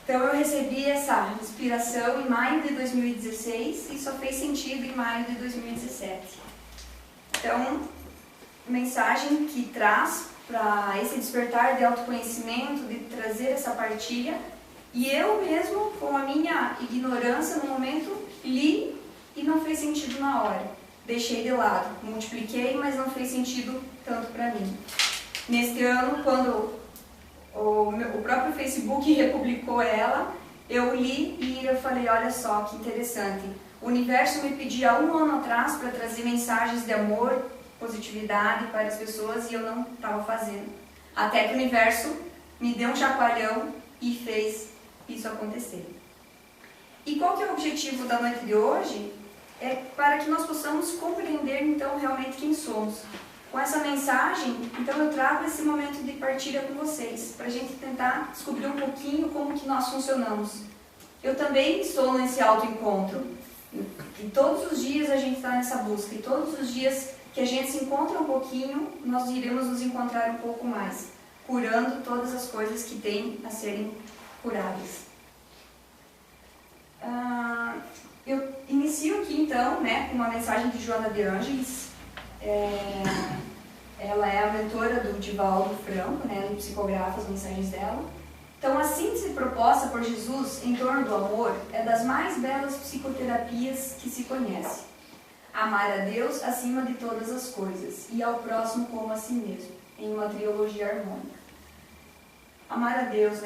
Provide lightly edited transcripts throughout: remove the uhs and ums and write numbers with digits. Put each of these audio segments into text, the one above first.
Então eu recebi essa inspiração em maio de 2016 e só fez sentido em maio de 2017. Então, mensagem que traz para esse despertar de autoconhecimento, de trazer essa partilha. E eu mesmo, com a minha ignorância no momento, li e não fez sentido na hora. Deixei de lado, multipliquei, mas não fez sentido tanto para mim. Neste ano, quando o próprio Facebook republicou ela, eu li e eu falei, olha só que interessante. O universo me pedia há 1 ano atrás para trazer mensagens de amor, positividade para as pessoas e eu não estava fazendo. Até que o universo me deu um chacoalhão e fez isso acontecer. E qual que é o objetivo da noite de hoje? É para que nós possamos compreender então realmente quem somos. Com essa mensagem, então eu trago esse momento de partilha com vocês, para a gente tentar descobrir um pouquinho como que nós funcionamos. Eu também estou nesse autoencontro, e todos os dias a gente está nessa busca, e todos os dias que a gente se encontra um pouquinho, nós iremos nos encontrar um pouco mais, curando todas as coisas que têm a serem curadas. Eu inicio aqui então, com uma mensagem de Joana de Ângeles. Ela é a mentora do Divaldo Franco, ela psicografa as mensagens dela. Então, a síntese proposta por Jesus em torno do amor é das mais belas psicoterapias que se conhece. Amar a Deus acima de todas as coisas e ao próximo como a si mesmo, em uma trilogia harmônica. Amar a Deus,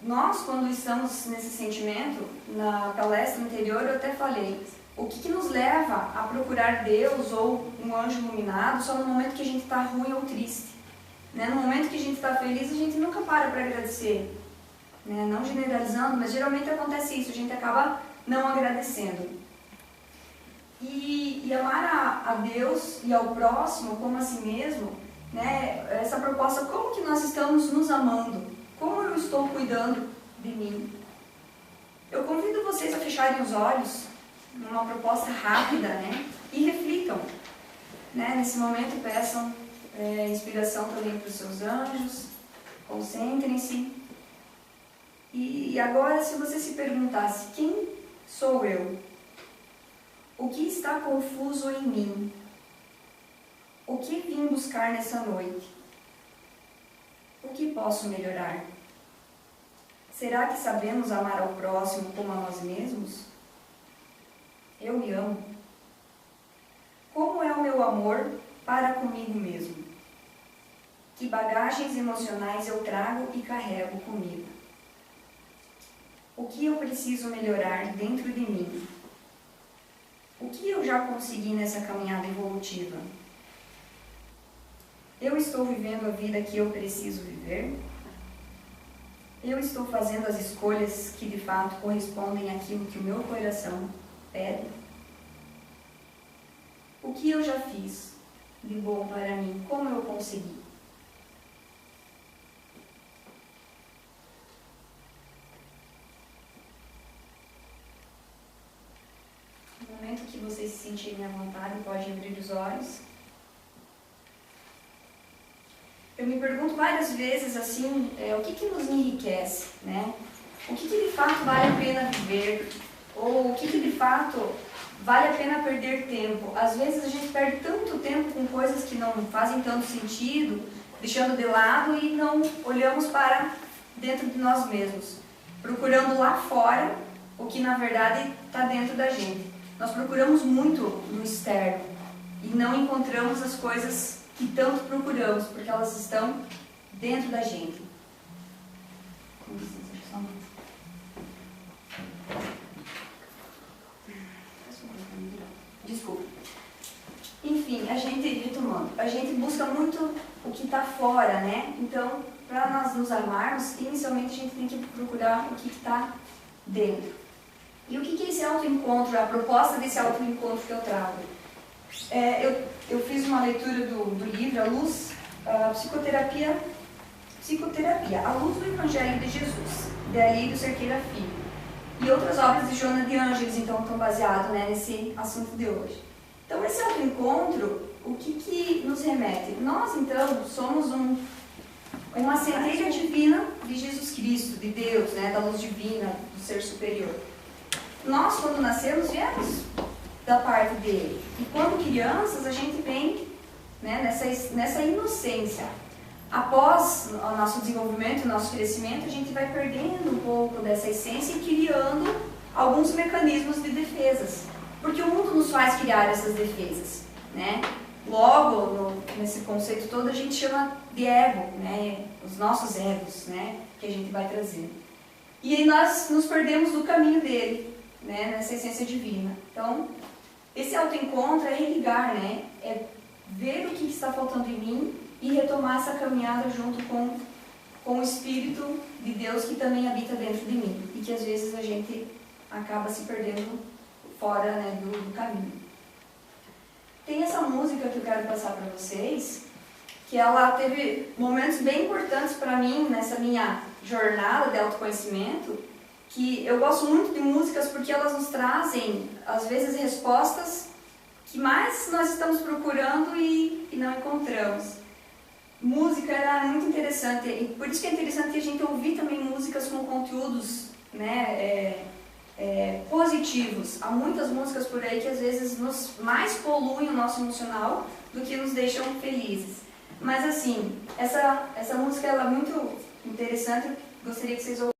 nós, quando estamos nesse sentimento, na palestra anterior eu até falei, o que nos leva a procurar Deus ou um anjo iluminado só no momento que a gente está ruim ou triste. No momento que a gente está feliz, a gente nunca para agradecer. Não generalizando, mas geralmente acontece isso, a gente acaba não agradecendo. E amar a Deus e ao próximo como a si mesmo, essa proposta, como que nós estamos nos amando? Como eu estou cuidando de mim? Eu convido vocês a fecharem os olhos, numa proposta rápida, e reflitam. Nesse momento, peçam inspiração também para os seus anjos, concentrem-se. E agora, se você se perguntasse, quem sou eu? O que está confuso em mim? O que vim buscar nessa noite? O que posso melhorar? Será que sabemos amar ao próximo como a nós mesmos? Eu me amo. Como é o meu amor para comigo mesmo? Que bagagens emocionais eu trago e carrego comigo? O que eu preciso melhorar dentro de mim? O que eu já consegui nessa caminhada evolutiva? Eu estou vivendo a vida que eu preciso viver? Eu estou fazendo as escolhas que de fato correspondem àquilo que o meu coração pede? O que eu já fiz de bom para mim? Como eu consegui? No momento que vocês se sentirem à vontade, podem abrir os olhos. Eu me pergunto várias vezes assim, o que nos enriquece, O que de fato vale a pena viver? Ou o que de fato vale a pena perder tempo? Às vezes a gente perde tanto tempo com coisas que não fazem tanto sentido, deixando de lado e não olhamos para dentro de nós mesmos, procurando lá fora o que na verdade está dentro da gente. Nós procuramos muito no externo e não encontramos as coisas que tanto procuramos, porque elas estão dentro da gente. Desculpa. Enfim, retomando, a gente busca muito o que está fora, Então, para nós nos amarmos, inicialmente a gente tem que procurar o que está dentro. E o que é esse autoencontro, a proposta desse autoencontro que eu trago? Eu fiz uma leitura do livro A Luz, Psicoterapia, A Luz do Evangelho de Jesus, de Alírio Cerqueira Filho, e outras obras de Joana de Ângeles, então, estão baseadas nesse assunto de hoje. Então, esse autoencontro, o que nos remete? Nós, então, somos uma centelha divina de Jesus Cristo, de Deus, né, da luz divina, do ser superior. Nós, quando nascemos, viemos da parte dele. E quando crianças, a gente vem, né, nessa inocência. Após o nosso desenvolvimento, o nosso crescimento, a gente vai perdendo um pouco dessa essência e criando alguns mecanismos de defesas. Porque o mundo nos faz criar essas defesas, né? Logo, nesse conceito todo, a gente chama de ego, né? Os nossos egos, né? Que a gente vai trazendo. E aí nós nos perdemos do caminho dele, né? Nessa essência divina. Então, esse autoencontro é religar, né? É ver o que está faltando em mim e retomar essa caminhada junto com o Espírito de Deus que também habita dentro de mim. E que às vezes a gente acaba se perdendo fora, né, do caminho. Tem essa música que eu quero passar para vocês, que ela teve momentos bem importantes para mim nessa minha jornada de autoconhecimento, que eu gosto muito de músicas porque elas nos trazem, às vezes, respostas que mais nós estamos procurando e não encontramos. Música era muito interessante, e por isso que é interessante a gente ouvir também músicas com conteúdos, né, positivos. Há muitas músicas por aí que às vezes mais poluem o nosso emocional do que nos deixam felizes. Mas assim, essa música ela é muito interessante, gostaria que vocês ouvissem.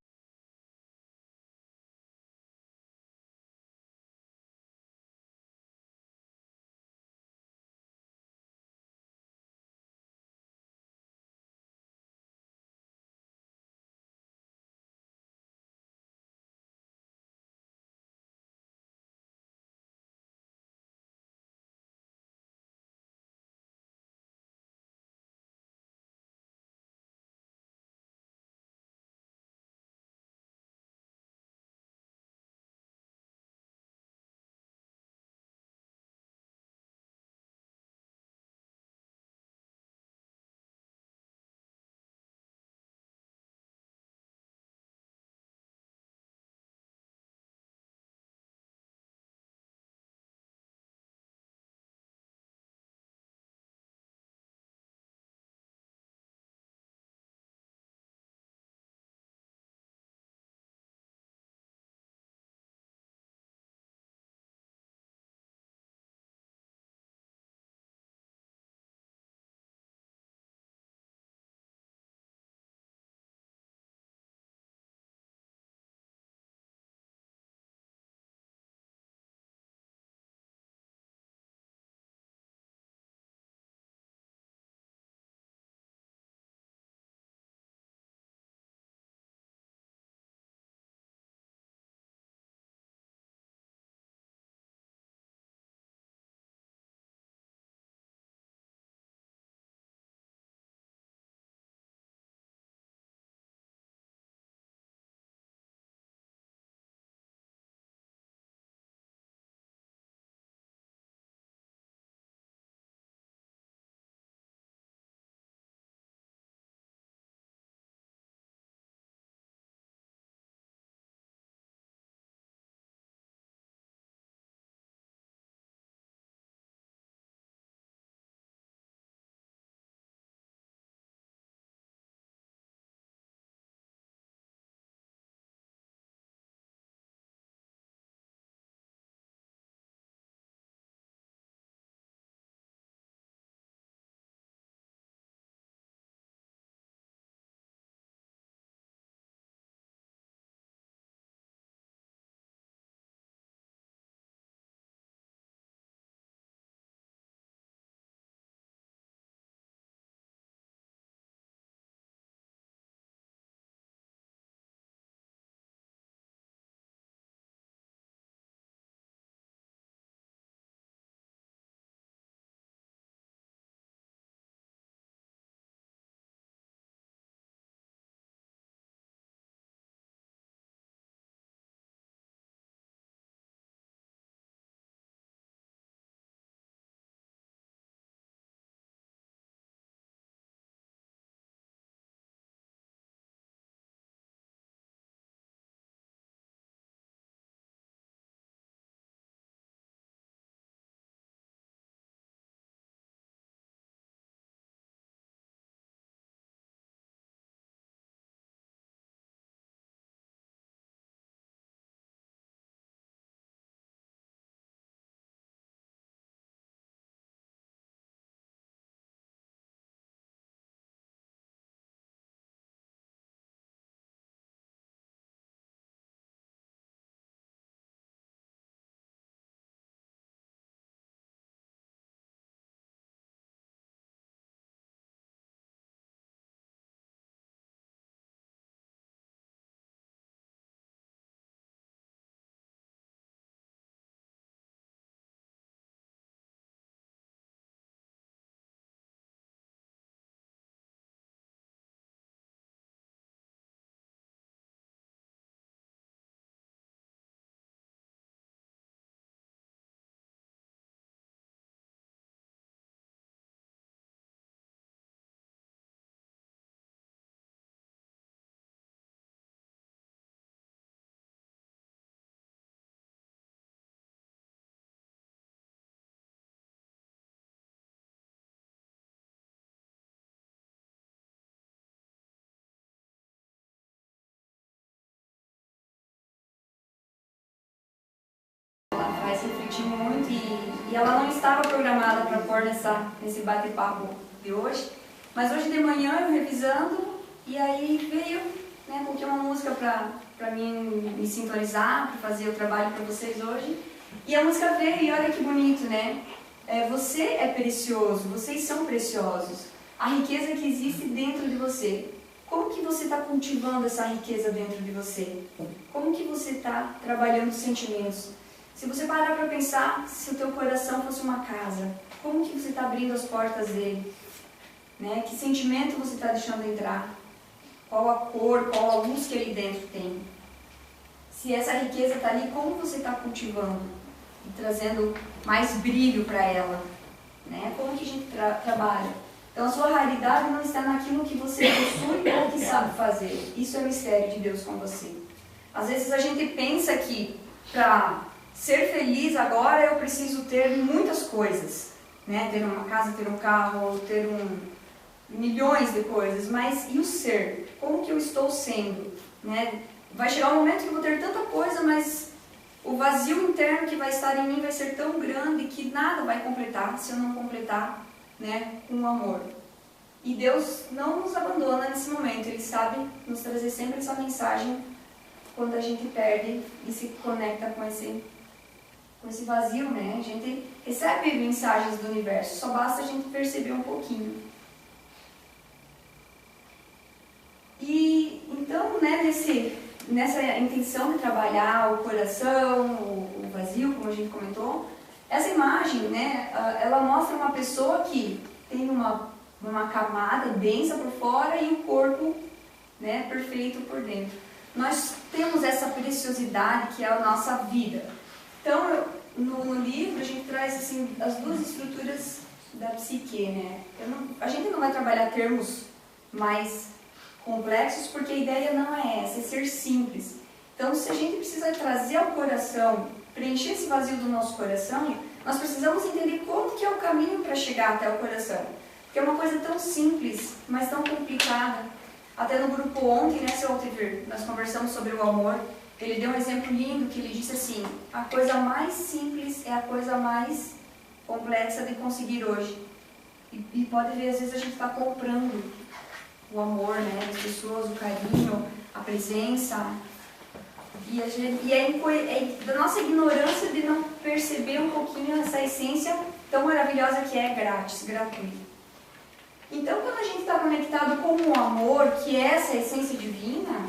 refleti muito e ela não estava programada para pôr nesse bate-papo de hoje. Mas hoje de manhã eu revisando e aí veio, né, coloquei uma música para mim me sintonizar, para fazer o trabalho para vocês hoje. E a música veio e olha que bonito, né? Você é precioso, vocês são preciosos. A riqueza que existe dentro de você. Como que você está cultivando essa riqueza dentro de você? Como que você está trabalhando os sentimentos? Se você parar para pensar, se o teu coração fosse uma casa, como que você está abrindo as portas dele? Né? Que sentimento você está deixando entrar? Qual a cor, qual a luz que ele dentro tem? Se essa riqueza está ali, como você está cultivando? E trazendo mais brilho para ela? Né? Como que a gente trabalha? Então a sua raridade não está naquilo que você possui ou que sabe fazer. Isso é o mistério de Deus com você. Às vezes a gente pensa que para ser feliz agora eu preciso ter muitas coisas. Né? Ter uma casa, ter um carro, ter milhões de coisas. Mas e o ser? Como que eu estou sendo? Né? Vai chegar um momento que eu vou ter tanta coisa, mas o vazio interno que vai estar em mim vai ser tão grande que nada vai completar se eu não completar, né, com o amor. E Deus não nos abandona nesse momento, Ele sabe nos trazer sempre essa mensagem quando a gente perde e se conecta com esse vazio, né? A gente recebe mensagens do universo, só basta a gente perceber um pouquinho. E então, né, nessa intenção de trabalhar o coração, o vazio, como a gente comentou, essa imagem, né, ela mostra uma pessoa que tem uma camada densa por fora e o corpo, né, perfeito por dentro. Nós temos essa preciosidade que é a nossa vida. Então, no livro a gente traz assim, as duas estruturas da psique, né? A gente não vai trabalhar termos mais complexos porque a ideia não é essa, é ser simples. Então, se a gente precisa trazer ao coração, preencher esse vazio do nosso coração, nós precisamos entender como que é o caminho para chegar até o coração. Porque é uma coisa tão simples, mas tão complicada. Até no grupo ontem, né, seu Altiver, nós conversamos sobre o amor. Ele deu um exemplo lindo que ele disse assim: a coisa mais simples é a coisa mais complexa de conseguir hoje. E pode ver, às vezes a gente está comprando o amor, né, das pessoas, o carinho, a presença. E é da nossa ignorância de não perceber um pouquinho essa essência tão maravilhosa que é grátis, gratuita. Então, quando a gente está conectado com o amor, que é essa essência divina,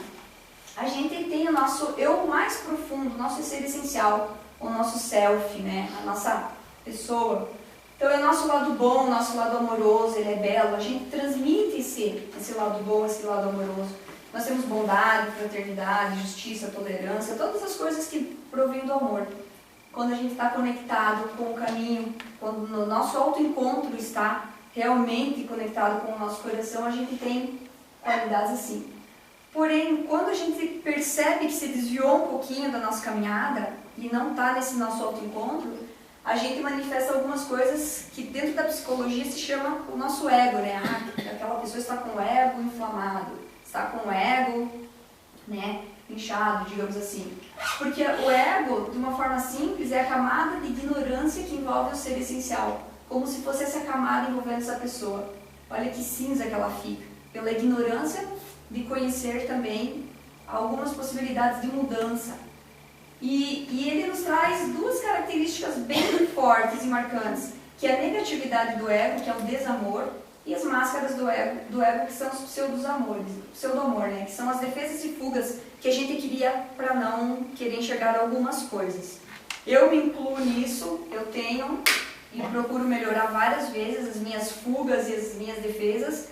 a gente tem o nosso eu mais profundo, o nosso ser essencial, o nosso self, né? A nossa pessoa. Então é o nosso lado bom, o nosso lado amoroso, ele é belo, a gente transmite esse lado bom, esse lado amoroso. Nós temos bondade, fraternidade, justiça, tolerância, todas as coisas que provêm do amor. Quando a gente está conectado com o caminho, quando o nosso autoencontro está realmente conectado com o nosso coração, a gente tem qualidades assim. Porém, quando a gente percebe que se desviou um pouquinho da nossa caminhada e não está nesse nosso autoencontro, a gente manifesta algumas coisas que dentro da psicologia se chama o nosso ego, né? Aquela pessoa está com o ego inflamado, está com o ego, né, inchado, digamos assim. Porque o ego, de uma forma simples, é a camada de ignorância que envolve o ser essencial, como se fosse essa camada envolvendo essa pessoa. Olha que cinza que ela fica, pela ignorância de conhecer também algumas possibilidades de mudança. E ele nos traz duas características bem fortes e marcantes, que é a negatividade do ego, que é o desamor, e as máscaras do ego que são os pseudo-amor, né? Que são as defesas e fugas que a gente cria para não querer enxergar algumas coisas. Eu me incluo nisso, eu tenho e procuro melhorar várias vezes as minhas fugas e as minhas defesas,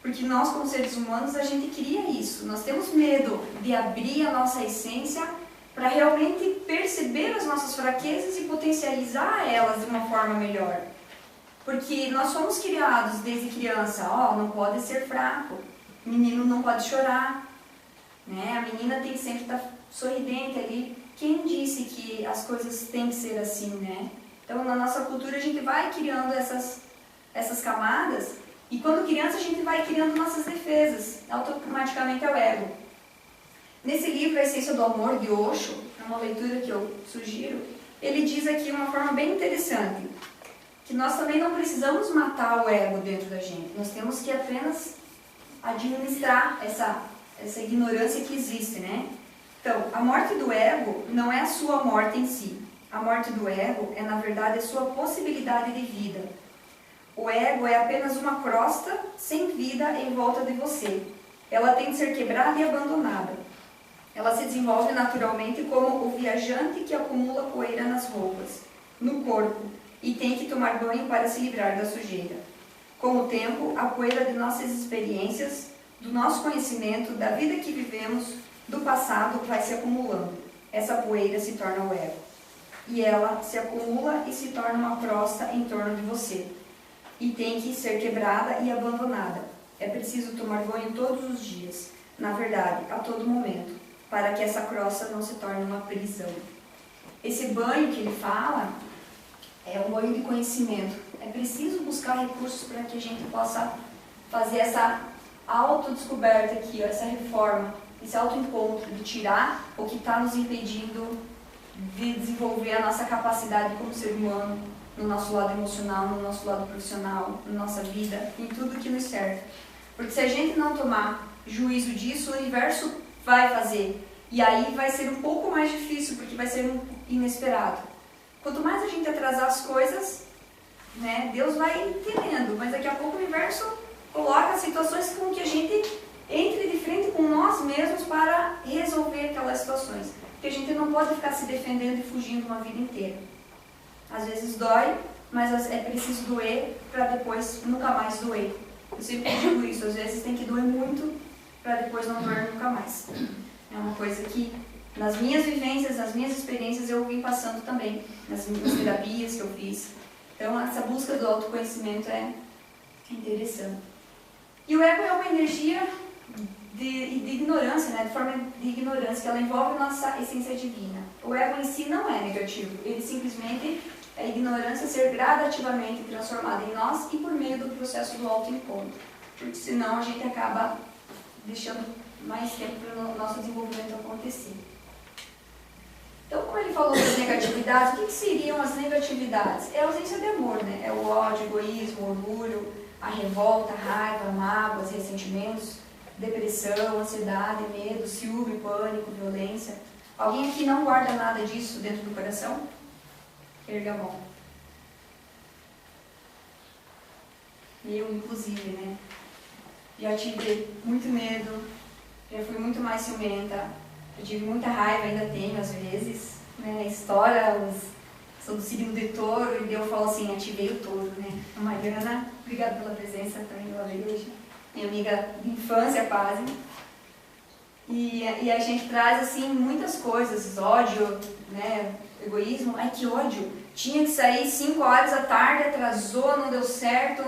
porque nós, como seres humanos, a gente cria isso. Nós temos medo de abrir a nossa essência para realmente perceber as nossas fraquezas e potencializar elas de uma forma melhor. Porque nós somos criados desde criança, não pode ser fraco, menino não pode chorar, né? A menina tem que sempre estar sorridente ali. Quem disse que as coisas têm que ser assim, né? Então, na nossa cultura, a gente vai criando essas camadas, e quando criança, a gente vai criando nossas defesas, automaticamente é o ego. Nesse livro, A Essência do Amor, de Osho, é uma leitura que eu sugiro, ele diz aqui uma forma bem interessante, que nós também não precisamos matar o ego dentro da gente, nós temos que apenas administrar essa ignorância que existe, né? Então, a morte do ego não é a sua morte em si. A morte do ego é, na verdade, a sua possibilidade de vida. O ego é apenas uma crosta sem vida em volta de você. Ela tem de ser quebrada e abandonada. Ela se desenvolve naturalmente como o viajante que acumula poeira nas roupas, no corpo, e tem que tomar banho para se livrar da sujeira. Com o tempo, a poeira de nossas experiências, do nosso conhecimento, da vida que vivemos, do passado, vai se acumulando. Essa poeira se torna o ego. E ela se acumula e se torna uma crosta em torno de você. E tem que ser quebrada e abandonada. É preciso tomar banho todos os dias, na verdade, a todo momento, para que essa crosta não se torne uma prisão. Esse banho que ele fala é um banho de conhecimento. É preciso buscar recursos para que a gente possa fazer essa autodescoberta aqui, essa reforma, esse autoencontro, de tirar o que está nos impedindo de desenvolver a nossa capacidade como ser humano, no nosso lado emocional, no nosso lado profissional, na nossa vida, em tudo que nos serve. Porque se a gente não tomar juízo disso, o universo vai fazer. E aí vai ser um pouco mais difícil, porque vai ser inesperado. Quanto mais a gente atrasar as coisas, né, Deus vai entendendo, mas daqui a pouco o universo coloca situações com que a gente entre de frente com nós mesmos para resolver aquelas situações. Porque a gente não pode ficar se defendendo e fugindo uma vida inteira. Às vezes dói, mas é preciso doer para depois nunca mais doer. Eu sempre digo isso, às vezes tem que doer muito para depois não doer nunca mais. É uma coisa que nas minhas vivências, nas minhas experiências eu vim passando também, nas minhas terapias que eu fiz. Então essa busca do autoconhecimento é interessante. E o ego é uma energia de ignorância, né? De forma de ignorância, que ela envolve nossa essência divina. O ego em si não é negativo, ele simplesmente é a ignorância ser gradativamente transformada em nós e por meio do processo do autoencontro. Porque senão a gente acaba deixando mais tempo para o nosso desenvolvimento acontecer. Então, como ele falou das negatividades, o que seriam as negatividades? É a ausência de amor, né? É o ódio, o egoísmo, o orgulho, a revolta, a raiva, mágoas, ressentimentos, depressão, ansiedade, medo, ciúme, pânico, violência. Alguém aqui não guarda nada disso dentro do coração? Erga a mão. Eu, inclusive, né? Já tive muito medo, já fui muito mais ciumenta, já tive muita raiva, ainda tenho às vezes, né? Estoura, sou do signo de touro, e eu falo assim, ativei o touro, né? A Mariana, obrigada pela presença também, ela veio hoje. Minha amiga de infância, quase. E a gente traz, assim, muitas coisas, ódio, né? Egoísmo. Ai, que ódio! Tinha que sair 5 horas da tarde, atrasou, não deu certo.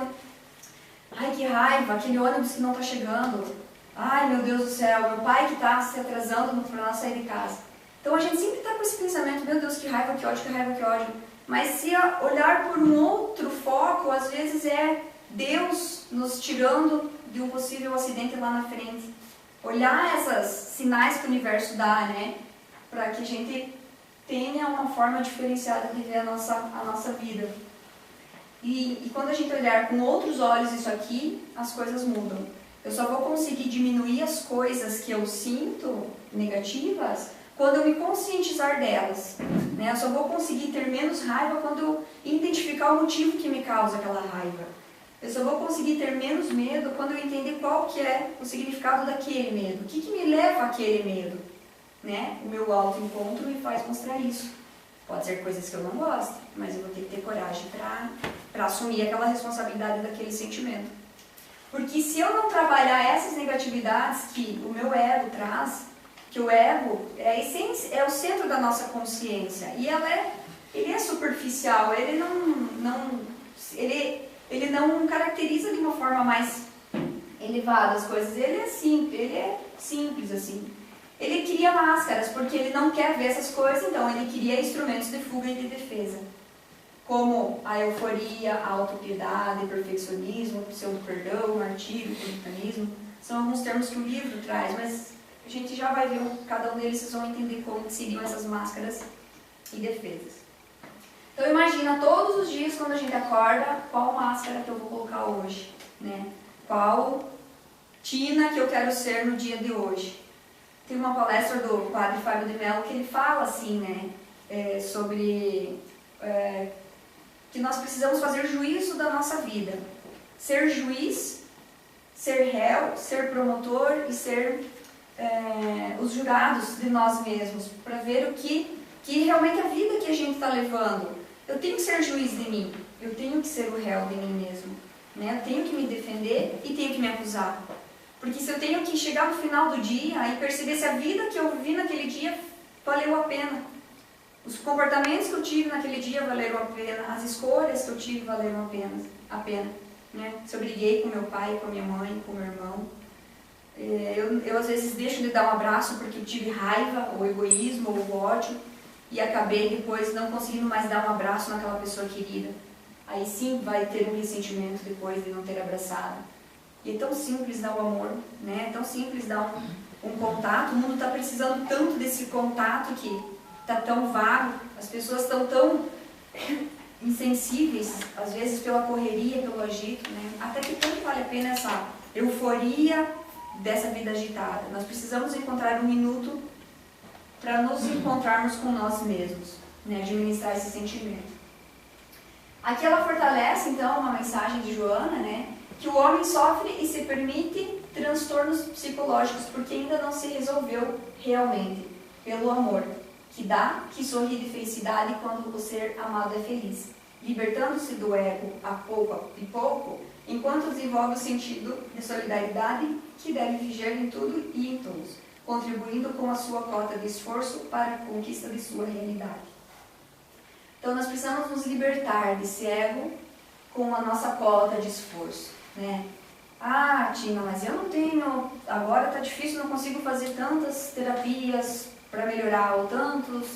Ai, que raiva, aquele ônibus que não está chegando. Ai, meu Deus do céu, meu pai que está se atrasando para nós sair de casa. Então a gente sempre está com esse pensamento, meu Deus, que raiva, que ódio, que raiva, que ódio. Mas se olhar por um outro foco, às vezes é Deus nos tirando de um possível acidente lá na frente. Olhar esses sinais que o universo dá, né? Para que a gente tenha uma forma diferenciada de ver a nossa vida. E quando a gente olhar com outros olhos isso aqui, as coisas mudam. Eu só vou conseguir diminuir as coisas que eu sinto negativas quando eu me conscientizar delas, né? Eu só vou conseguir ter menos raiva quando eu identificar o motivo que me causa aquela raiva. Eu só vou conseguir ter menos medo quando eu entender qual que é o significado daquele medo. O que me leva àquele medo? Né? O meu autoencontro me faz mostrar isso. Pode ser coisas que eu não gosto, mas eu vou ter que ter coragem para assumir aquela responsabilidade daquele sentimento. Porque se eu não trabalhar essas negatividades que o meu ego traz, que o ego é a essência, é o centro da nossa consciência, e ele é superficial, ele não caracteriza de uma forma mais elevada as coisas, ele é simples assim. Ele cria máscaras, porque ele não quer ver essas coisas, então ele cria instrumentos de fuga e de defesa. Como a euforia, a autopiedade, perfeccionismo, pseudo-perdão, martírio, puritanismo. São alguns termos que o livro traz, mas a gente já vai ver cada um deles, vocês vão entender como seriam essas máscaras e defesas. Então imagina todos os dias quando a gente acorda, qual máscara que eu vou colocar hoje, né? Qual Tina que eu quero ser no dia de hoje. Tem uma palestra do padre Fábio de Mello que ele fala assim, né? Sobre que nós precisamos fazer juízo da nossa vida. Ser juiz, ser réu, ser promotor e ser os jurados de nós mesmos, para ver o que realmente a vida que a gente está levando. Eu tenho que ser juiz de mim, eu tenho que ser o réu de mim mesmo, né? Eu tenho que me defender e tenho que me acusar. Porque se eu tenho que chegar no final do dia e perceber se a vida que eu vivi naquele dia valeu a pena, os comportamentos que eu tive naquele dia valeram a pena, as escolhas que eu tive valeram a pena, né? Se eu briguei com meu pai, com a minha mãe, com meu irmão, eu às vezes deixo de dar um abraço porque eu tive raiva, ou egoísmo, ou ódio, e acabei depois não conseguindo mais dar um abraço naquela pessoa querida. Aí sim vai ter um ressentimento depois de não ter abraçado. E é tão simples dar o amor, né? É tão simples dar um contato. O mundo está precisando tanto desse contato que está tão vago. As pessoas estão tão insensíveis, às vezes pela correria, pelo agito, né? Até que tanto vale a pena essa euforia dessa vida agitada. Nós precisamos encontrar um minuto para nos encontrarmos com nós mesmos, né? Administrar esse sentimento. Aqui ela fortalece, então, uma mensagem de Joana, né? Que o homem sofre e se permite transtornos psicológicos porque ainda não se resolveu realmente pelo amor, que dá, que sorri de felicidade quando o ser amado é feliz, libertando-se do ego a pouco e pouco, enquanto desenvolve o sentido de solidariedade que deve vigiar em tudo e em todos, contribuindo com a sua cota de esforço para a conquista de sua realidade. Então nós precisamos nos libertar desse ego com a nossa cota de esforço, né? Ah, Tina, mas eu não tenho, agora está difícil, não consigo fazer tantas terapias para melhorar, ou tantos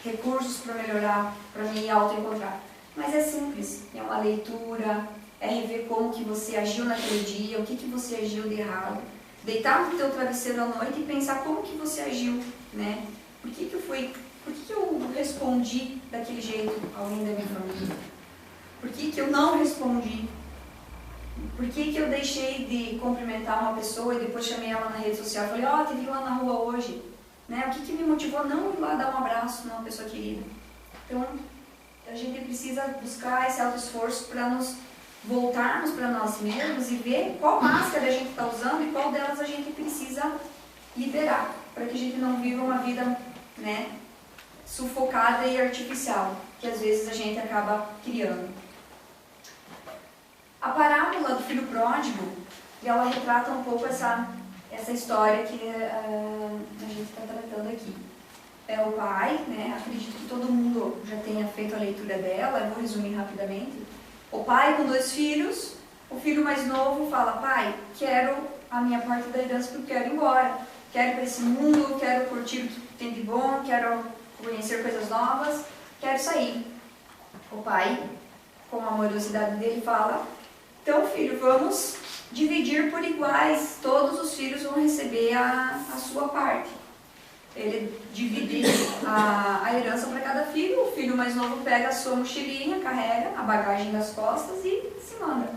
recursos para melhorar, para me auto-encontrar. Mas é simples, é uma leitura, é rever como que você agiu naquele dia, o que você agiu de errado. Deitar no teu travesseiro à noite e pensar como que você agiu, né? Por que eu respondi daquele jeito a alguém da minha família? Por que eu não respondi? Por que eu deixei de cumprimentar uma pessoa e depois chamei ela na rede social e falei, ó, te vi lá na rua hoje, né? O que me motivou a não ir lá dar um abraço numa pessoa querida? Então, a gente precisa buscar esse auto-esforço para nos voltarmos para nós mesmos e ver qual máscara a gente está usando e qual delas a gente precisa liberar, para que a gente não viva uma vida, né, sufocada e artificial, que às vezes a gente acaba criando. A parábola do filho pródigo, ela retrata um pouco essa história que a gente está tratando aqui. É o pai, né? Acredito que todo mundo já tenha feito a leitura dela, eu vou resumir rapidamente. O pai com 2 filhos, o filho mais novo fala, pai, quero a minha parte da herança porque eu quero ir embora, quero ir para esse mundo, quero curtir o que tem de bom, quero conhecer coisas novas, quero sair. O pai, com a amorosidade dele, fala, então filho, vamos dividir por iguais, todos os filhos vão receber a sua parte. Ele divide a herança para cada filho, o filho mais novo pega a sua mochilinha, carrega a bagagem das costas e se manda.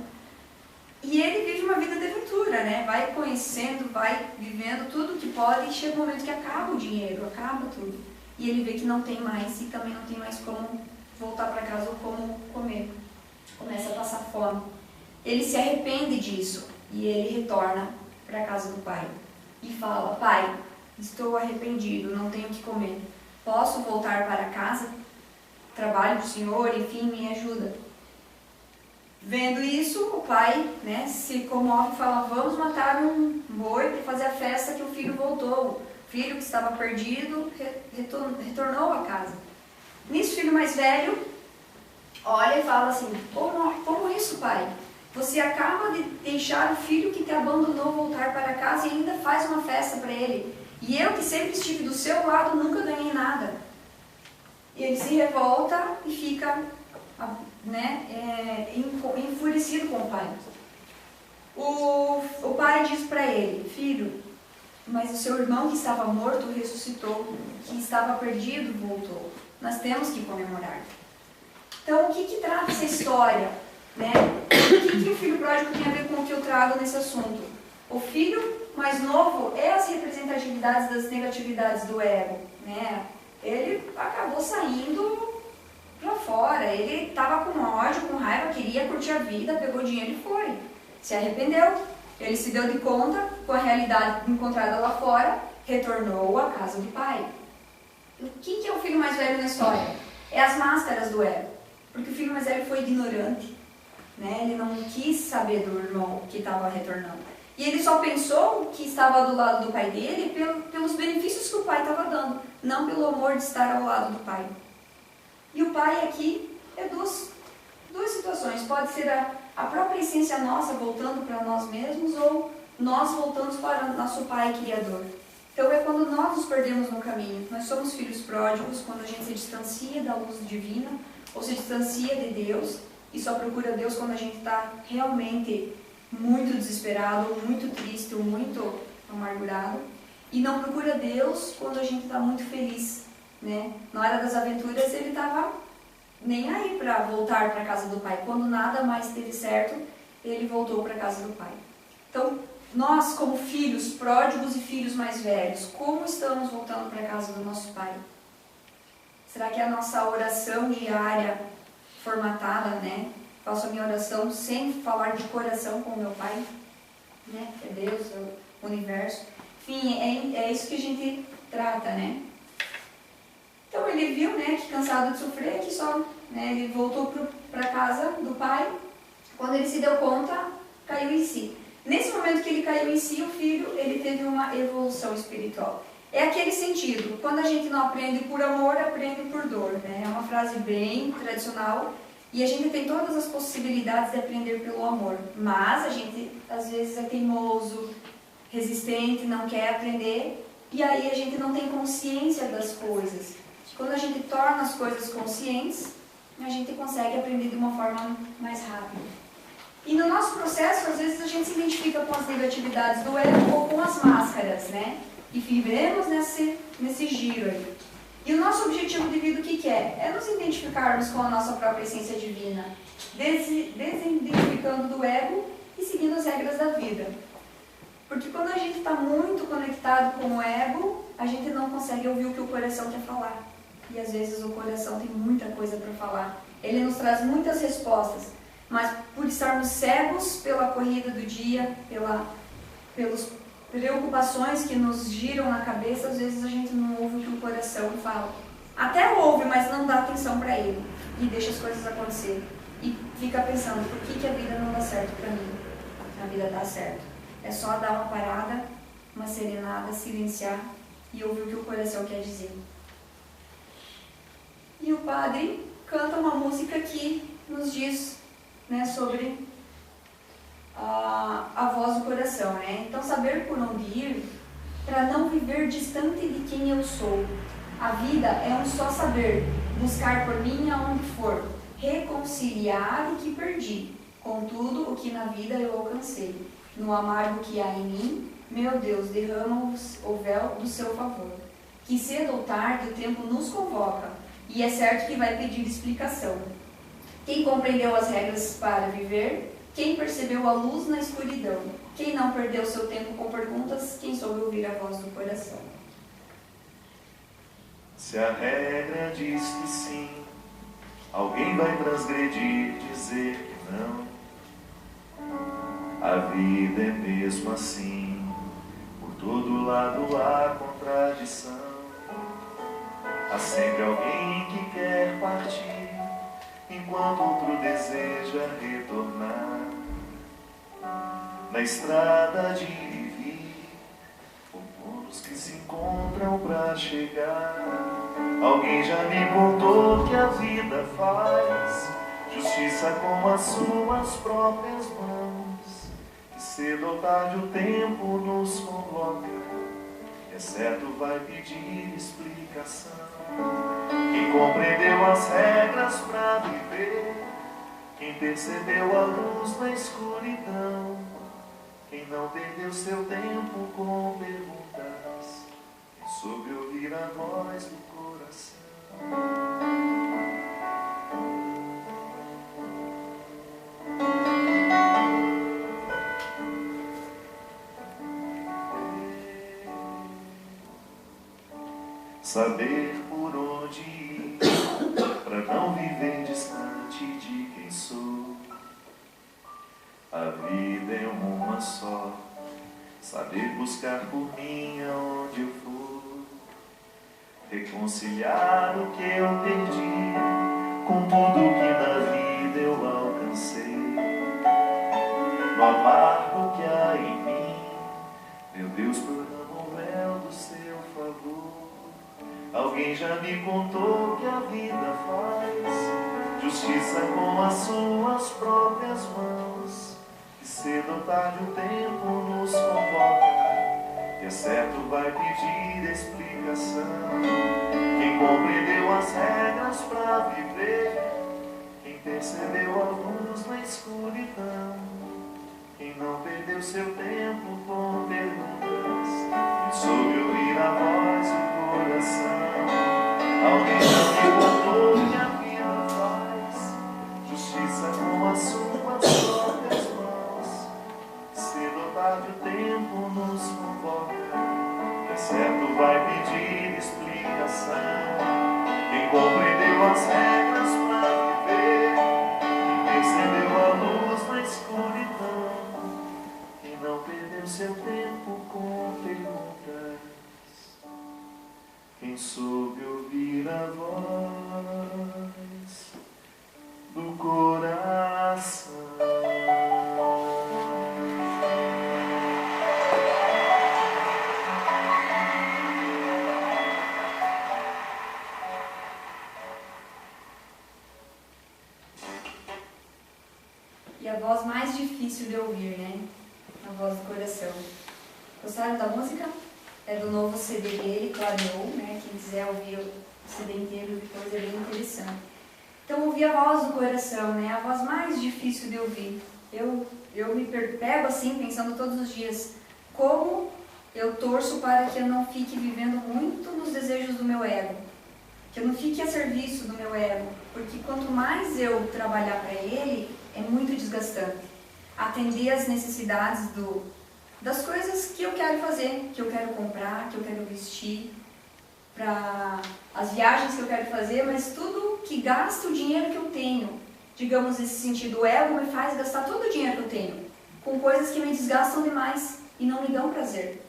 E ele vive uma vida de aventura, né? Vai conhecendo, vai vivendo tudo que pode e chega um momento que acaba o dinheiro, acaba tudo. E ele vê que não tem mais e também não tem mais como voltar para casa ou como comer. Começa a passar fome. Ele se arrepende disso e ele retorna para a casa do pai e fala, pai, estou arrependido, não tenho o que comer. Posso voltar para casa? Trabalho do Senhor, enfim, me ajuda. Vendo isso, o pai, né, se comove e fala, vamos matar um boi para fazer a festa que o filho voltou. O filho que estava perdido retornou a casa. Nisso, o filho mais velho olha e fala assim, como isso, pai? Você acaba de deixar o filho que te abandonou voltar para casa e ainda faz uma festa para ele. E eu, que sempre estive do seu lado, nunca ganhei nada. E ele se revolta e fica, né, enfurecido com o pai. O pai diz para ele, filho, mas o seu irmão que estava morto ressuscitou, que estava perdido voltou. Nós temos que comemorar. Então, o que trata essa história? Né? O que o filho pródigo tem a ver com o que eu trago nesse assunto? O filho mais novo é as representatividades das negatividades do ego. Né? Ele acabou saindo para fora, ele estava com ódio, com raiva, queria curtir a vida, pegou dinheiro e foi. Se arrependeu, ele se deu de conta com a realidade encontrada lá fora, retornou à casa do pai. O que é o filho mais velho na história? É as máscaras do ego. Porque o filho mais velho foi ignorante. Né? Ele não quis saber do irmão que estava retornando. E ele só pensou que estava do lado do pai dele pelos benefícios que o pai estava dando, não pelo amor de estar ao lado do pai. E o pai aqui é duas situações. Pode ser a própria essência nossa voltando para nós mesmos ou nós voltando para o nosso pai criador. Então é quando nós nos perdemos no caminho. Nós somos filhos pródigos quando a gente se distancia da luz divina ou se distancia de Deus e só procura Deus quando a gente está realmente muito desesperado, ou muito triste, ou muito amargurado. E não procura Deus quando a gente está muito feliz. Né? Na hora das aventuras ele estava nem aí para voltar para a casa do pai. Quando nada mais teve certo, ele voltou para a casa do pai. Então, nós como filhos pródigos e filhos mais velhos, como estamos voltando para a casa do nosso pai? Será que a nossa oração diária formatada, né? Faço a minha oração sem falar de coração com o meu pai, né? Que é Deus, é o universo. Enfim, é isso que a gente trata, né? Então ele viu, né, que cansado de sofrer, que só, né, ele voltou para casa do pai. Quando ele se deu conta, caiu em si. Nesse momento que ele caiu em si, o filho, ele teve uma evolução espiritual. É aquele sentido, quando a gente não aprende por amor, aprende por dor. Né? É uma frase bem tradicional e a gente tem todas as possibilidades de aprender pelo amor. Mas a gente, às vezes, é teimoso, resistente, não quer aprender e aí a gente não tem consciência das coisas. Quando a gente torna as coisas conscientes, a gente consegue aprender de uma forma mais rápida. E no nosso processo, às vezes, a gente se identifica com as negatividades do ego ou com as máscaras, né? E vivemos nesse giro aí. E o nosso objetivo de vida, o que é? É nos identificarmos com a nossa própria essência divina, desidentificando do ego e seguindo as regras da vida. Porque quando a gente está muito conectado com o ego, a gente não consegue ouvir o que o coração quer falar. E às vezes o coração tem muita coisa para falar. Ele nos traz muitas respostas, mas por estarmos cegos pela corrida do dia, pelas preocupações que nos giram na cabeça, às vezes a gente não ouve o que o coração fala. Até ouve, mas não dá atenção para ele. E deixa as coisas acontecer. E fica pensando, por que a vida não dá certo para mim? A vida dá certo. É só dar uma parada, uma serenada, silenciar e ouvir o que o coração quer dizer. E o padre canta uma música que nos diz, né, sobre a voz do coração. Né? Então, saber por onde ir, para não viver distante de quem eu sou. A vida é um só saber, buscar por mim aonde for, reconciliar o que perdi, com tudo o que na vida eu alcancei. No amargo que há em mim, meu Deus, derrama o véu do seu favor. Que cedo ou tarde o tempo nos convoca, e é certo que vai pedir explicação. Quem compreendeu as regras para viver, quem percebeu a luz na escuridão, quem não perdeu seu tempo com perguntas, quem soube ouvir a voz do coração. Se a regra diz que sim, alguém vai transgredir, dizer que não. A vida é mesmo assim, por todo lado há contradição. Há sempre alguém que quer partir, enquanto outro deseja retornar. Na estrada de ir e vir, opostos que se encontram para chegar. Alguém já me contou que a vida faz justiça com as suas próprias mãos, que cedo ou tarde o tempo nos convoca, é certo vai pedir explicação. Quem compreendeu as regras para viver, quem percebeu a luz na escuridão, quem não perdeu seu tempo com perguntas, quem soube ouvir a voz do coração. saber por onde ir, para não viver distante de quem sou. A vida é uma só, saber buscar por mim aonde eu for, reconciliar o que eu perdi com tudo que na vida eu alcancei, no amargo que há em mim, meu Deus, programa o véu do seu favor. Alguém já me contou que a vida faz justiça com as suas próprias mãos, que cedo ou tarde o tempo nos convoca, e é certo vai pedir explicação. Quem compreendeu as regras para viver, quem percebeu a luz na escuridão, quem não perdeu seu tempo com perguntas, quem soube ouvir a voz do coração. Alguém já me contou que a vida faz justiça com as suas próprias mãos, cedo ou tarde o tempo nos convoca, que é certo vai pedir explicação. Quem compreendeu as regras para viver, quem percebeu a luz na escuridão, quem não perdeu seu tempo com perguntas, quem soube ouvir a voz do coração. E a voz mais difícil de ouvir, né? A voz do coração. Gostaram da música? É do novo CD dele, Clareou, né? Quem quiser ouvir o CD inteiro depois é bem interessante. Então, ouvir a voz do coração, né? A voz mais difícil de ouvir. Eu me pego assim, pensando todos os dias, como eu torço para que eu não fique vivendo muito nos desejos do meu ego. Que eu não fique a serviço do meu ego. Porque quanto mais eu trabalhar para ele, é muito desgastante. Atender às necessidades das coisas que eu quero fazer, que eu quero comprar, que eu quero vestir, para as viagens que eu quero fazer, mas tudo que gasta o dinheiro que eu tenho, digamos nesse sentido, o ego me faz gastar todo o dinheiro que eu tenho, com coisas que me desgastam demais e não me dão prazer.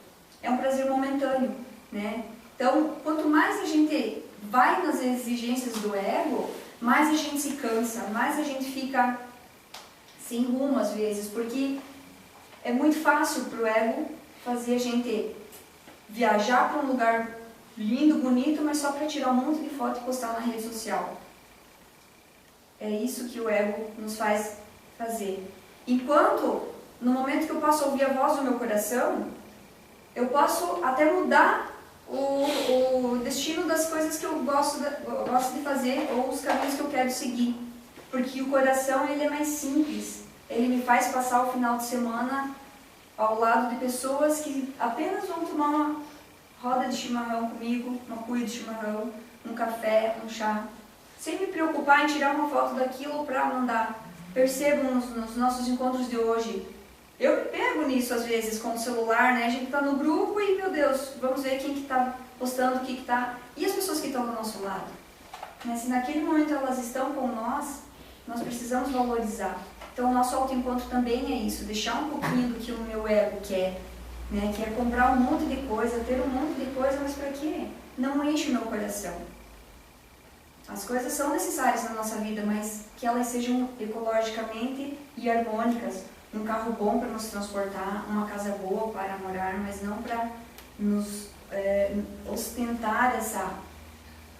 É um prazer momentâneo, né? Então, quanto mais a gente vai nas exigências do ego, mais a gente se cansa, mais a gente fica sem rumo às vezes, porque é muito fácil para o ego fazer a gente viajar para um lugar lindo, bonito, mas só para tirar um monte de foto e postar na rede social. É isso que o ego nos faz fazer. Enquanto, no momento que eu posso ouvir a voz do meu coração, eu posso até mudar o destino das coisas que eu gosto de fazer ou os caminhos que eu quero seguir. Porque o coração, ele é mais simples. Ele me faz passar o final de semana ao lado de pessoas que apenas vão tomar uma roda de chimarrão comigo, uma cuia de chimarrão, um café, um chá, sem me preocupar em tirar uma foto daquilo para mandar. Percebam nos nossos encontros de hoje. Eu me pego nisso às vezes com o celular, né? A gente está no grupo e, meu Deus, vamos ver quem que está postando, o que está... E as pessoas que estão do nosso lado? Mas se naquele momento elas estão com nós precisamos valorizar. Então o nosso autoencontro também é isso, deixar um pouquinho do que o meu ego quer, né? Que é comprar um monte de coisa, ter um monte de coisa, mas para quê? Não enche o meu coração. As coisas são necessárias na nossa vida, mas que elas sejam ecologicamente e harmônicas. Um carro bom para nos transportar, uma casa boa para morar, mas não para nos ostentar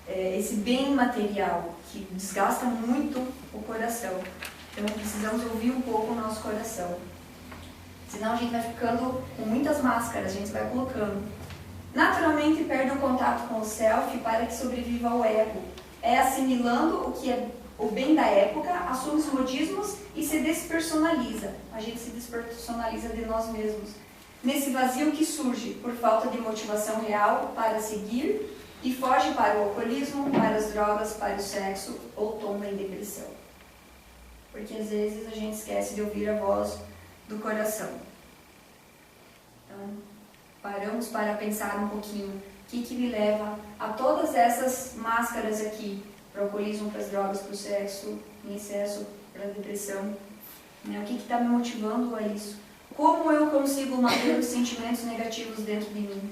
esse bem material que desgasta muito o coração. Então precisamos ouvir um pouco o nosso coração. Senão a gente vai ficando com muitas máscaras, a gente vai colocando. Naturalmente perde o contato com o self para que sobreviva ao ego. É assimilando o que é o bem da época, assume os modismos e se despersonaliza. A gente se despersonaliza de nós mesmos. Nesse vazio que surge por falta de motivação real para seguir e foge para o alcoolismo, para as drogas, para o sexo ou tomba em depressão. Porque às vezes a gente esquece de ouvir a voz do coração. Então, paramos para pensar um pouquinho. que me leva a todas essas máscaras aqui, para o alcoolismo, para as drogas, para o sexo em excesso, para a depressão, né? O que está me motivando a isso? Como eu consigo manter os sentimentos negativos dentro de mim?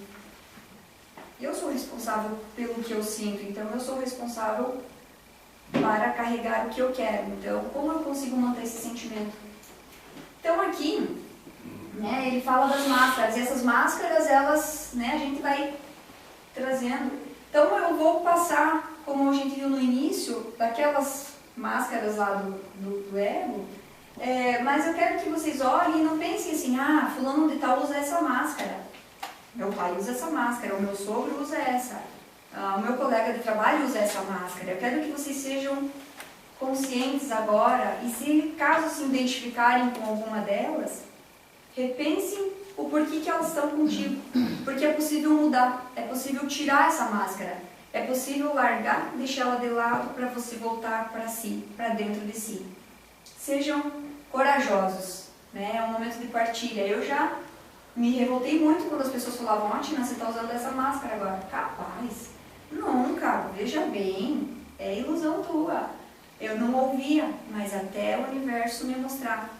Eu sou responsável pelo que eu sinto, então eu sou responsável para carregar o que eu quero. Então, como eu consigo manter esse sentimento? Então aqui, né, ele fala das máscaras, e essas máscaras, elas, né, a gente vai trazendo. Então eu vou passar, como a gente viu no início, daquelas máscaras lá do ego, mas eu quero que vocês olhem e não pensem assim, ah, fulano de tal usa essa máscara, meu pai usa essa máscara, o meu sogro usa essa, o meu colega de trabalho usa essa máscara. Eu quero que vocês sejam conscientes agora e, se caso se identificarem com alguma delas, repensem o porquê que elas estão contigo. Porque é possível mudar, é possível tirar essa máscara, é possível largar, deixá-la de lado para você voltar para si, para dentro de si. Sejam corajosos, né? É um momento de partilha. Eu já me revoltei muito quando as pessoas falavam, ó, Tina, você está usando essa máscara agora. Capaz, nunca, veja bem, é ilusão tua. Eu não ouvia, mas até o universo me mostrar.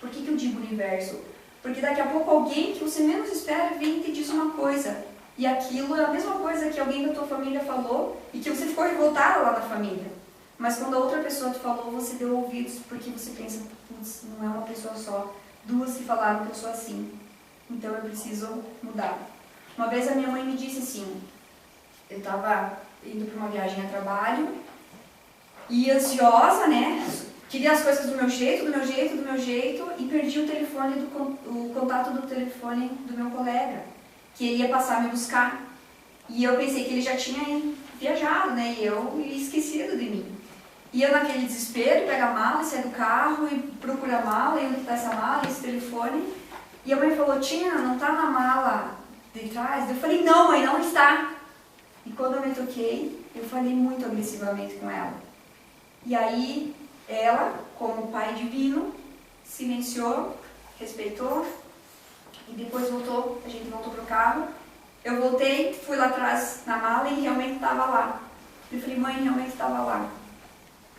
Por que eu digo universo? Porque daqui a pouco alguém que você menos espera vem e te diz uma coisa. E aquilo é a mesma coisa que alguém da tua família falou e que você ficou revoltada lá na família. Mas quando a outra pessoa te falou, você deu ouvidos porque você pensa, putz, não é uma pessoa só. Duas que falaram que eu sou assim. Então eu preciso mudar. Uma vez a minha mãe me disse assim, eu estava indo para uma viagem a trabalho e ansiosa, né? Queria as coisas do meu jeito, e perdi o telefone, o contato do telefone do meu colega, que ele ia passar a me buscar. E eu pensei que ele já tinha viajado, né? E eu esquecido de mim. E eu naquele desespero, pego a mala, saio do carro e procuro a mala, e onde está essa mala, esse telefone. E a mãe falou, Tina, não está na mala de trás? Eu falei, não mãe, não está. E quando eu me toquei, eu falei muito agressivamente com ela. E aí ela, como pai divino, silenciou, respeitou e depois voltou, a gente voltou pro carro. Eu voltei, fui lá atrás na mala e realmente estava lá. Eu falei, mãe, realmente estava lá.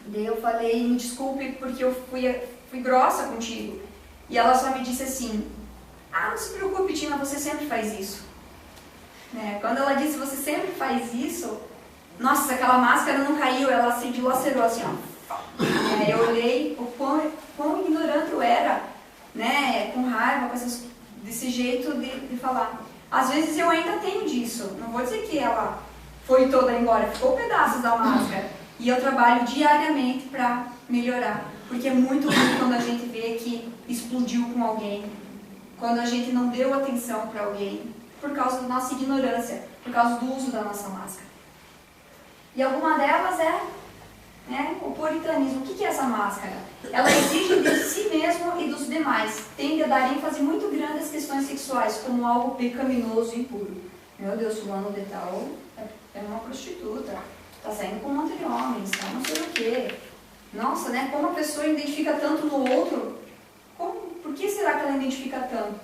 Daí eu falei, me desculpe porque eu fui grossa contigo. E ela só me disse assim, ah, não se preocupe, Tina, você sempre faz isso. Né? Quando ela disse, você sempre faz isso, nossa, aquela máscara não caiu, ela se dilacerou assim, ó. Eu olhei o quão ignorante eu era, né? Com raiva, desse jeito de falar. Às vezes eu ainda tenho disso, não vou dizer que ela foi toda embora, ficou pedaços da máscara. E eu trabalho diariamente para melhorar, porque é muito ruim quando a gente vê que explodiu com alguém, quando a gente não deu atenção para alguém, por causa da nossa ignorância, por causa do uso da nossa máscara. E alguma delas é, né, o puritanismo. O que é essa máscara? Ela exige de si mesmo e dos demais, tende a dar ênfase muito grande às questões sexuais, como algo pecaminoso e impuro. Meu Deus, fulano de tal é uma prostituta, está saindo com um monte de homens, tá não sei o quê. Nossa, né, como a pessoa identifica tanto no outro, por que será que ela identifica tanto?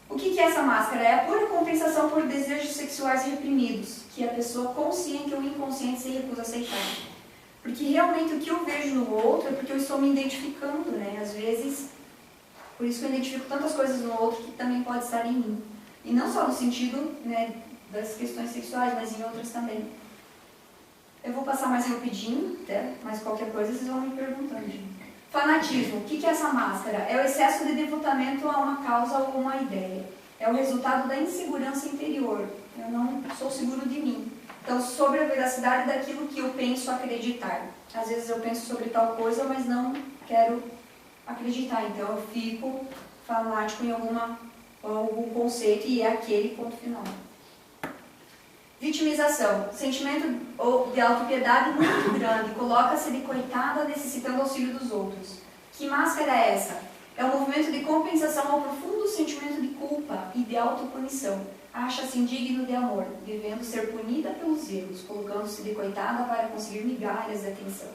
O que é essa máscara? É a pura compensação por desejos sexuais reprimidos, que a pessoa consciente ou inconsciente se recusa a aceitar. Porque realmente o que eu vejo no outro é porque eu estou me identificando, né? Às vezes, por isso que eu identifico tantas coisas no outro que também pode estar em mim. E não só no sentido, né, das questões sexuais, mas em outras também. Eu vou passar mais rapidinho, né? Mas qualquer coisa vocês vão me perguntando, gente. Fanatismo. O que é essa máscara? É o excesso de devotamento a uma causa ou uma ideia. É o resultado da insegurança interior. Eu não sou seguro de mim. Então, sobre a veracidade daquilo que eu penso acreditar. Às vezes eu penso sobre tal coisa, mas não quero acreditar. Então, eu fico fanático em algum conceito e é aquele ponto final. Vitimização. Sentimento de autopiedade muito grande. Coloca-se de coitada necessitando auxílio dos outros. Que máscara é essa? É um movimento de compensação ao profundo sentimento de culpa e de autopunição. Acha-se indigno de amor, devendo ser punida pelos erros, colocando-se de coitada para conseguir migalhas de atenção.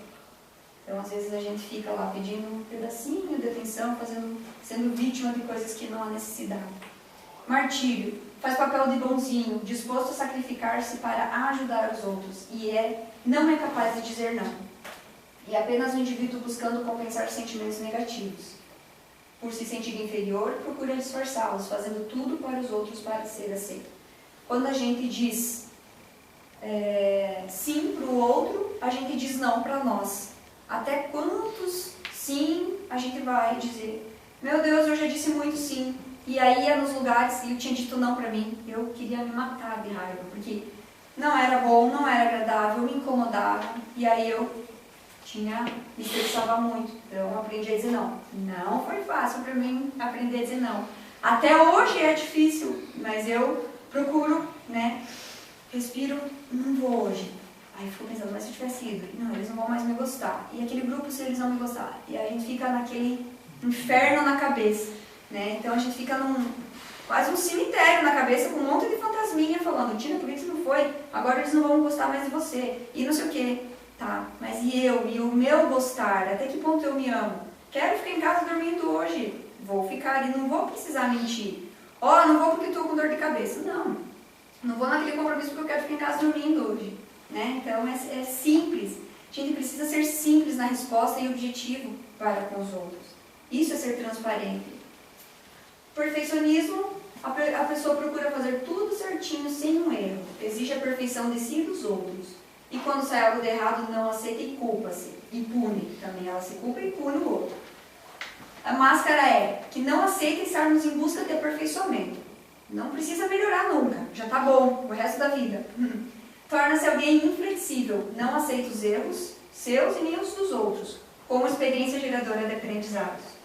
Então, às vezes, a gente fica lá pedindo um pedacinho de atenção, sendo vítima de coisas que não há necessidade. martírio, faz papel de bonzinho, disposto a sacrificar-se para ajudar os outros, e não é capaz de dizer não. E é apenas um indivíduo buscando compensar sentimentos negativos. Por se sentir inferior, procura disfarçá-los, fazendo tudo para os outros para ser aceito. Quando a gente diz sim para o outro, a gente diz não para nós. Até quantos sim a gente vai dizer? Meu Deus, eu já disse muito sim. E aí ia nos lugares e eu tinha dito não para mim. Eu queria me matar de raiva, porque não era bom, não era agradável, me incomodava. E aí eu me estressava muito. Então eu aprendi a dizer não. Não foi fácil para mim aprender a dizer não. Até hoje é difícil, mas eu procuro, respiro, não vou hoje. Aí eu fico pensando, mas se eu tivesse ido, não, eles não vão mais me gostar. E aquele grupo, se eles não me gostar? E aí a gente fica naquele inferno na cabeça, Então a gente fica quase um cemitério na cabeça com um monte de fantasminha falando, Tina, por que você não foi? Agora eles não vão gostar mais de você. E não sei o quê. Tá, mas e eu? E o meu gostar? Até que ponto eu me amo? Quero ficar em casa dormindo hoje. Vou ficar e não vou precisar mentir. Não vou porque estou com dor de cabeça. Não vou naquele compromisso porque eu quero ficar em casa dormindo hoje. Então é simples. A gente precisa ser simples na resposta e objetivo para com os outros. Isso é ser transparente. Perfeccionismo, a pessoa procura fazer tudo certinho sem um erro. Exige a perfeição de si e dos outros. E quando sai algo de errado, não aceita e culpa-se. E pune. Também ela se culpa e pune o outro. A máscara é que não aceita estarmos em busca de aperfeiçoamento. Não precisa melhorar nunca. Já está bom o resto da vida. Torna-se alguém inflexível. Não aceita os erros seus e nem os dos outros, como experiência geradora de aprendizados.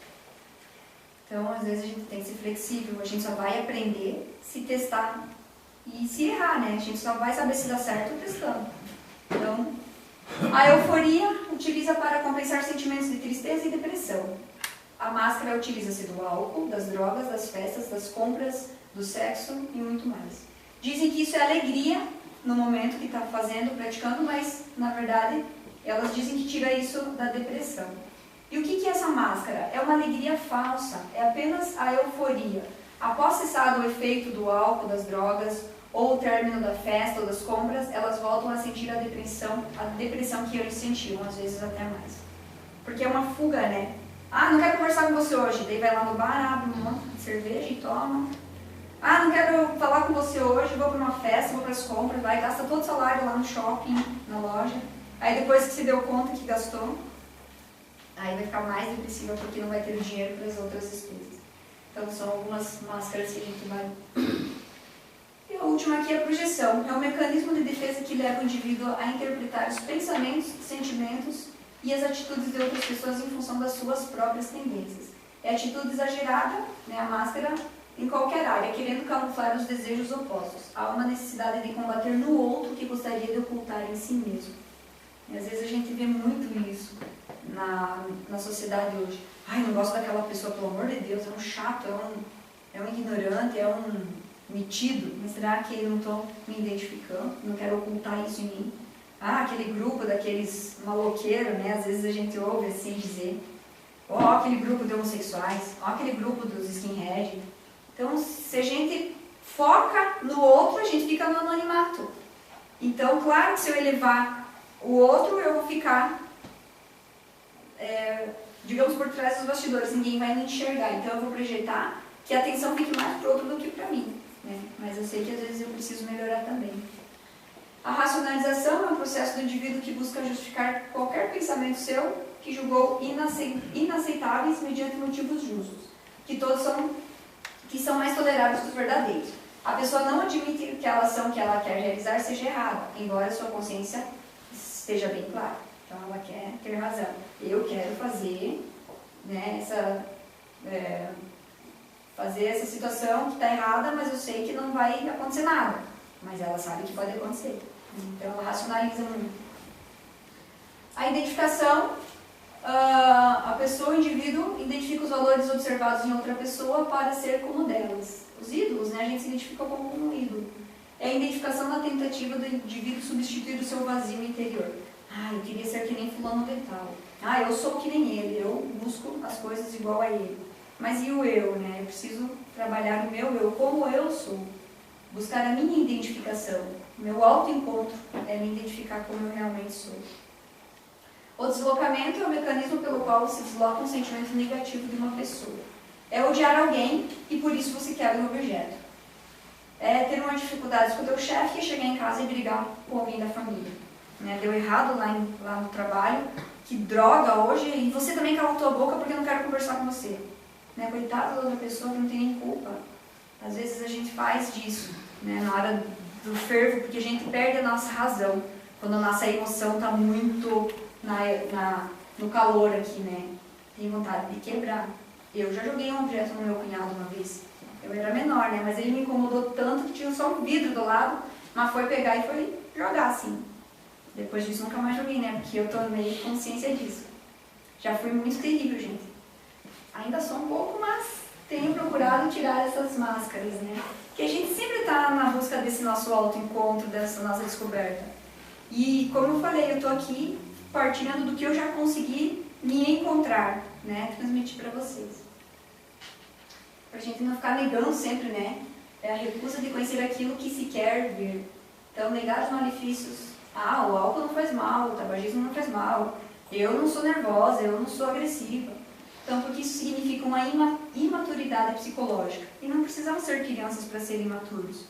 Então, às vezes a gente tem que ser flexível. A gente só vai aprender se testar e se errar, A gente só vai saber se dá certo testando. Então, a euforia utiliza para compensar sentimentos de tristeza e depressão. A máscara utiliza-se do álcool, das drogas, das festas, das compras, do sexo e muito mais. Dizem que isso é alegria no momento que está fazendo, praticando, mas, na verdade, elas dizem que tira isso da depressão. E o que é essa máscara? É uma alegria falsa, é apenas a euforia. Após cessado o efeito do álcool, das drogas, ou o término da festa ou das compras, elas voltam a sentir a depressão que eles sentiam, às vezes até mais. Porque é uma fuga, não quero conversar com você hoje. Daí vai lá no bar, abre um monte de cerveja e toma. Não quero falar com você hoje, vou para uma festa, vou para as compras, vai, gasta todo o salário lá no shopping, na loja. Aí depois que se deu conta que gastou, aí vai ficar mais depressiva porque não vai ter dinheiro para as outras despesas. Então são algumas máscaras que a gente vai... E a última aqui é a projeção. É um mecanismo de defesa que leva o indivíduo a interpretar os pensamentos, sentimentos e as atitudes de outras pessoas em função das suas próprias tendências. É atitude exagerada, a máscara, em qualquer área, querendo camuflar os desejos opostos. Há uma necessidade de combater no outro que gostaria de ocultar em si mesmo. E às vezes a gente vê muito isso na sociedade hoje. Não gosto daquela pessoa, pelo amor de Deus, é um chato, é um ignorante, é um metido, mas será que eu não estou me identificando? Não quero ocultar isso em mim? Aquele grupo daqueles maloqueiros, às vezes a gente ouve assim dizer, aquele grupo de homossexuais, aquele grupo dos skinhead. Então, se a gente foca no outro, a gente fica no anonimato. Então, claro que se eu elevar o outro, eu vou ficar, digamos, por trás dos bastidores, ninguém vai me enxergar. Então, eu vou projetar que a atenção fique mais para o outro do que para mim. Mas eu sei que às vezes eu preciso melhorar também. A racionalização é um processo do indivíduo que busca justificar qualquer pensamento seu que julgou inaceitáveis mediante motivos justos, que são mais toleráveis que os verdadeiros. A pessoa não admite que a ação que ela quer realizar seja errada, embora sua consciência esteja bem clara. Então ela quer ter razão. Eu quero fazer fazer essa situação que está errada, mas eu sei que não vai acontecer nada. Mas ela sabe que pode acontecer. Então ela racionaliza muito. A identificação, a pessoa, o indivíduo, identifica os valores observados em outra pessoa para ser como delas. Os ídolos, a gente se identifica como um ídolo. É a identificação na tentativa do indivíduo substituir o seu vazio interior. Eu queria ser que nem fulano de tal. Eu sou que nem ele, eu busco as coisas igual a ele. Mas e o eu, né? Eu preciso trabalhar o meu eu, como eu sou. Buscar a minha identificação. O meu autoencontro é me identificar como eu realmente sou. O deslocamento é o mecanismo pelo qual se desloca um sentimento negativo de uma pessoa. É odiar alguém e por isso você quebra um objeto. É ter uma dificuldade com o teu chefe e chegar em casa e brigar com alguém da família. Né? Deu errado lá no trabalho, que droga hoje, e você também cala a tua boca porque eu não quero conversar com você. Né? Coitada da outra pessoa que não tem nem culpa. Às vezes a gente faz disso, né? Na hora do fervo, porque a gente perde a nossa razão. Quando a nossa emoção está muito no calor aqui, né? Tem vontade de quebrar. Eu já joguei um objeto no meu cunhado uma vez. Eu era menor, né? Mas ele me incomodou tanto que tinha só um vidro do lado, mas foi pegar e foi jogar assim. Depois disso nunca mais joguei, né? Porque eu tomei consciência disso. Já fui muito terrível, gente. Ainda sou um pouco, mas tenho procurado tirar essas máscaras, né? Porque a gente sempre está na busca desse nosso autoencontro, dessa nossa descoberta. E como eu falei, eu estou aqui partilhando do que eu já consegui me encontrar, né? Transmitir para vocês. Para a gente não ficar negando sempre, né? É a recusa de conhecer aquilo que se quer ver. Então, negar os malefícios. Ah, o álcool não faz mal, o tabagismo não faz mal, eu não sou nervosa, eu não sou agressiva. Então, porque isso significa uma imaturidade psicológica. E não precisamos ser crianças para serem imaturos,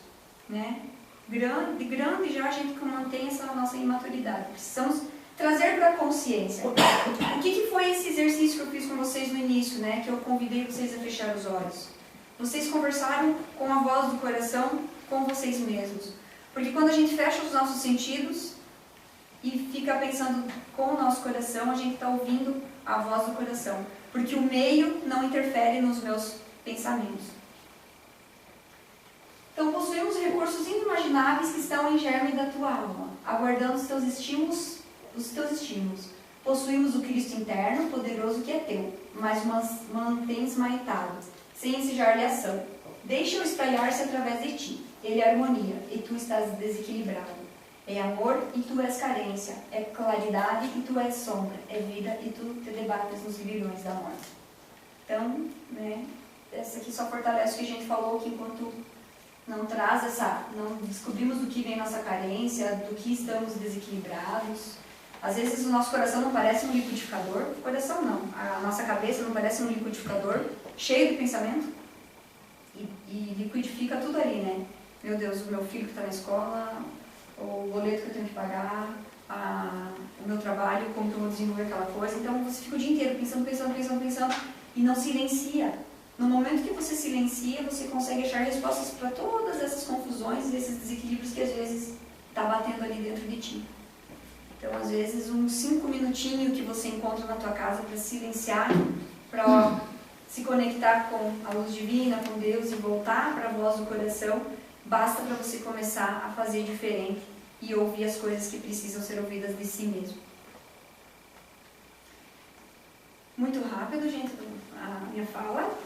né? Grande já a gente mantém essa nossa imaturidade. Precisamos trazer para a consciência. O que foi esse exercício que eu fiz com vocês no início, né? Que eu convidei vocês a fechar os olhos. Vocês conversaram com a voz do coração com vocês mesmos. Porque quando a gente fecha os nossos sentidos e fica pensando com o nosso coração, a gente está ouvindo a voz do coração. Porque o meio não interfere nos meus pensamentos. Então, possuímos recursos inimagináveis que estão em germe da tua alma, aguardando os teus estímulos. Possuímos o Cristo interno, poderoso que é teu, mas mantens maitado, sem ensejar-lhe ação. Deixa-o espalhar-se através de ti. Ele é harmonia, e tu estás desequilibrado. É amor, e tu és carência. É claridade, e tu és sombra. É vida, e tu te debates nos grilhões da morte. Então, né, essa aqui só fortalece o que a gente falou, que enquanto não descobrimos do que vem nossa carência, do que estamos desequilibrados. Às vezes o nosso coração não parece um liquidificador. Coração não, a nossa cabeça não parece um liquidificador, cheio de pensamento. E liquidifica tudo ali, né? Meu Deus, o meu filho que está na escola, o boleto que eu tenho que pagar, o meu trabalho, como que eu vou desenvolver aquela coisa. Então você fica o dia inteiro pensando e não silencia. No momento que você silencia, você consegue achar respostas para todas essas confusões e esses desequilíbrios que às vezes está batendo ali dentro de ti. Então, às vezes, uns 5 minutinhos que você encontra na tua casa para silenciar, para se conectar com a luz divina, com Deus e voltar para a voz do coração, basta para você começar a fazer diferente e ouvir as coisas que precisam ser ouvidas de si mesmo. Muito rápido, gente, a minha fala.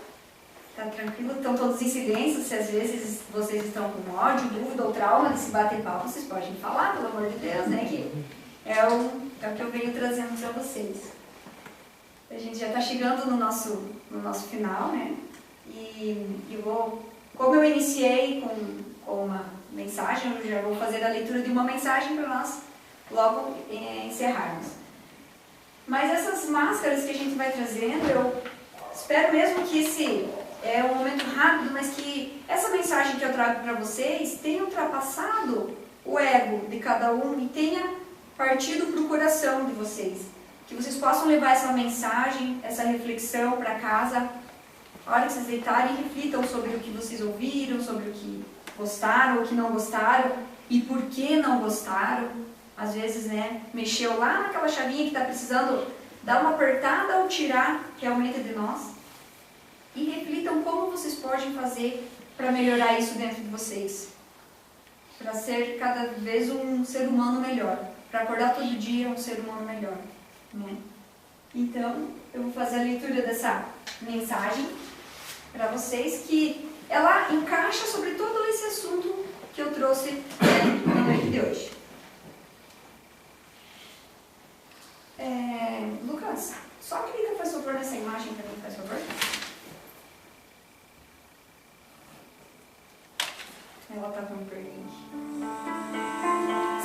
Tá tranquilo? Estão todos em silêncio. Se às vezes vocês estão com ódio, dúvida ou trauma de se bater papo, vocês podem falar, pelo amor de Deus, né? Que é o que eu venho trazendo para vocês. A gente já está chegando no nosso final, né? E eu vou, como eu iniciei com uma mensagem, eu já vou fazer a leitura de uma mensagem para nós logo encerrarmos. Mas essas máscaras que a gente vai trazendo, eu espero mesmo que esse é um momento rápido, mas que essa mensagem que eu trago para vocês tenha ultrapassado o ego de cada um e tenha partido para o coração de vocês. Que vocês possam levar essa mensagem, essa reflexão para casa, a hora que vocês deitarem, reflitam sobre o que vocês ouviram, sobre o que gostaram, o que não gostaram e por que não gostaram. Às vezes, né, mexeu lá naquela chavinha que está precisando dar uma apertada ou tirar realmente de nós. E reflitam como vocês podem fazer para melhorar isso dentro de vocês. Para ser cada vez um ser humano melhor. Para acordar todo dia um ser humano melhor. Né? Então, eu vou fazer a leitura dessa mensagem para vocês, que ela encaixa sobre todo esse assunto que eu trouxe na noite de hoje. Lucas, só clica, faz favor, nessa imagem para mim, faz favor. ela tá ruim pra mim.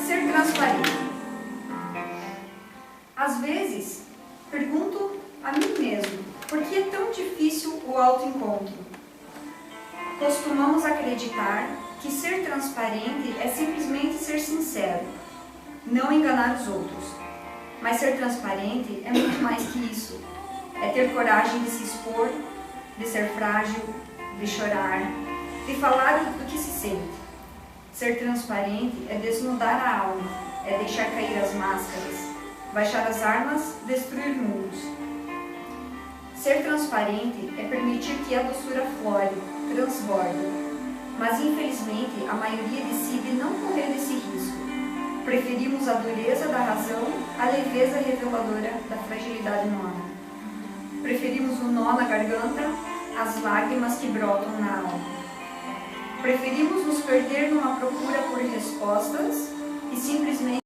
Ser transparente. Às vezes, pergunto a mim mesmo, por que é tão difícil o autoencontro? Costumamos acreditar que ser transparente é simplesmente ser sincero, não enganar os outros. Mas ser transparente é muito mais que isso. É ter coragem de se expor, de ser frágil, de chorar, de falar do que se sente. Ser transparente é desnudar a alma, é deixar cair as máscaras, baixar as armas, destruir muros. Ser transparente é permitir que a doçura flore, transborde. Mas infelizmente a maioria decide não correr desse risco. Preferimos a dureza da razão à leveza reveladora da fragilidade humana. Preferimos o nó na garganta às lágrimas que brotam na alma. Preferimos nos perder numa procura por respostas e simplesmente